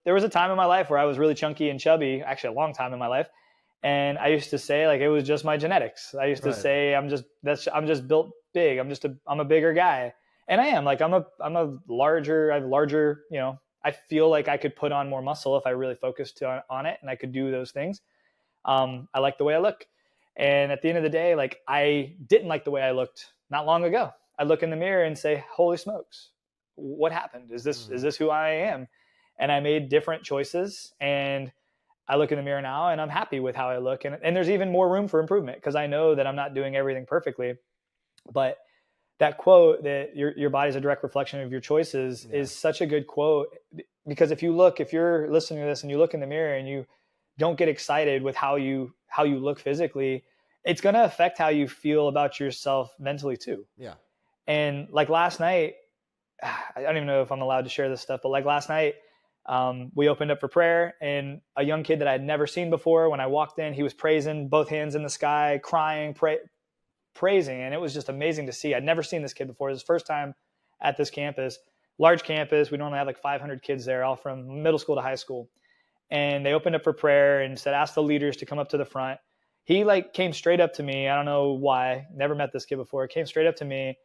there was a time in my life where I was really chunky and chubby, actually a long time in my life. And I used to say like, it was just my genetics. I used to say, I'm just built big. I'm a bigger guy. And I am like, I have larger, I feel like I could put on more muscle if I really focused on it, and I could do those things. I like the way I look. And at the end of the day, like, I didn't like the way I looked not long ago. I look in the mirror and say, holy smokes, what happened? Is this who I am? And I made different choices, and I look in the mirror now and I'm happy with how I look. And there's even more room for improvement because I know that I'm not doing everything perfectly. But that quote that your body's a direct reflection of your choices is such a good quote, because if you're listening to this and you look in the mirror and you don't get excited with how you look physically, it's going to affect how you feel about yourself mentally too. Yeah. And like last night, I don't even know if I'm allowed to share this stuff, but like last night, we opened up for prayer, and a young kid that I had never seen before, when I walked in, he was praising, both hands in the sky, crying, praising. And it was just amazing to see. I'd never seen this kid before. It was his first time at this campus, large campus. We normally have like 500 kids there, all from middle school to high school. And they opened up for prayer and said, ask the leaders to come up to the front. He like came straight up to me. I don't know why. Never met this kid before. Came straight up to me.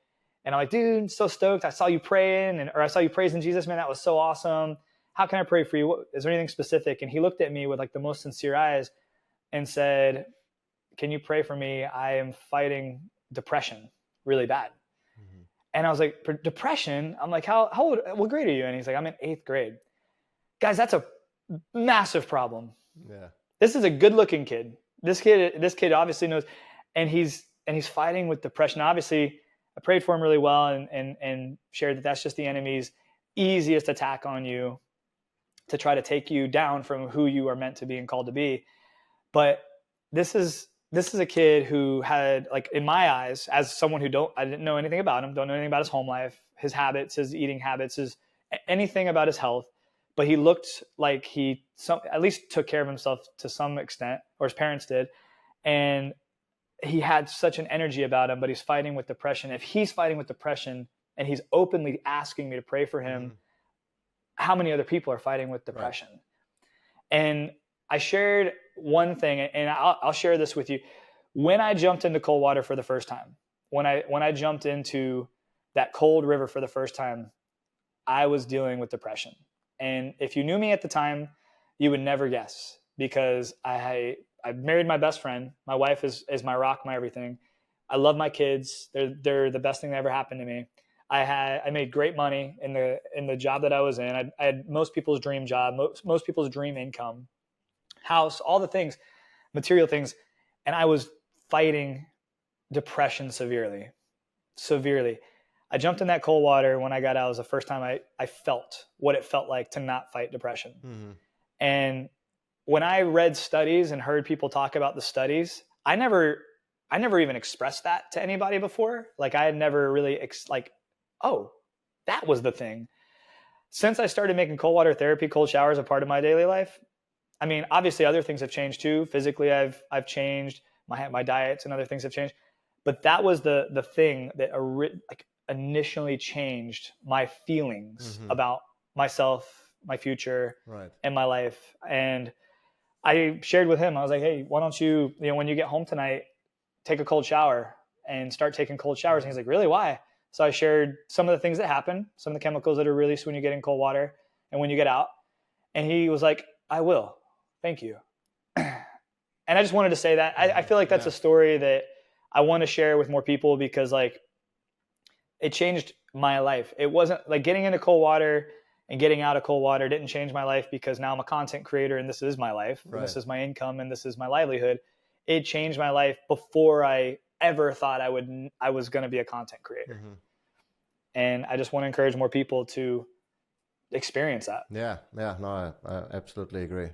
And I'm like, dude, so stoked. I saw you praying, or I saw you praising Jesus, man. That was so awesome. How can I pray for you? Is there anything specific? And he looked at me with like the most sincere eyes and said, can you pray for me? I am fighting depression really bad. Mm-hmm. And I was like, depression? I'm like, how old, what grade are you? And he's like, I'm in 8th grade. Guys, that's a massive problem. Yeah. This is a good looking kid. This kid obviously knows, and he's fighting with depression. Obviously, I prayed for him really well and shared that that's just the enemy's easiest attack on you, to try to take you down from who you are meant to be and called to be. But this is a kid who had, like, in my eyes, as someone who I didn't know anything about him, don't know anything about his home life, his habits, his eating habits, anything about his health, but he looked like he at least took care of himself to some extent, or his parents did. And he had such an energy about him, but he's fighting with depression. If he's fighting with depression and he's openly asking me to pray for him, how many other people are fighting with depression? Right. And I shared one thing, and I'll share this with you. When I jumped into cold water for the first time, when I jumped into that cold river for the first time, I was dealing with depression. And if you knew me at the time, you would never guess, because I married my best friend. My wife is my rock, my everything. I love my kids. They're the best thing that ever happened to me. I made great money in the job that I was in. I had most people's dream job, most people's dream income, house, all the things, material things. And I was fighting depression severely. I jumped in that cold water. When I got out, it was the first time I felt what it felt like to not fight depression. Mm-hmm. And when I read studies and heard people talk about the studies, I never even expressed that to anybody before. Like, I had never really oh, that was the thing. Since I started making cold water therapy, cold showers, a part of my daily life, I mean, obviously other things have changed too. Physically, I've changed. My diets and other things have changed. But that was the thing that initially changed my feelings about myself, my future, and my life. And I shared with him, I was like, hey, why don't you, when you get home tonight, take a cold shower and start taking cold showers. And he's like, really? Why? So I shared some of the things that happen, some of the chemicals that are released when you get in cold water and when you get out. And he was like, I will. Thank you. And I just wanted to say that. I feel like that's a story that I want to share with more people, because like, it changed my life. It wasn't like getting into cold water and getting out of cold water didn't change my life because now I'm a content creator and this is my life. Right. And this is my income and this is my livelihood. It changed my life before I ever thought I was going to be a content creator. Mm-hmm. And I just want to encourage more people to experience that. Yeah. No, I absolutely agree.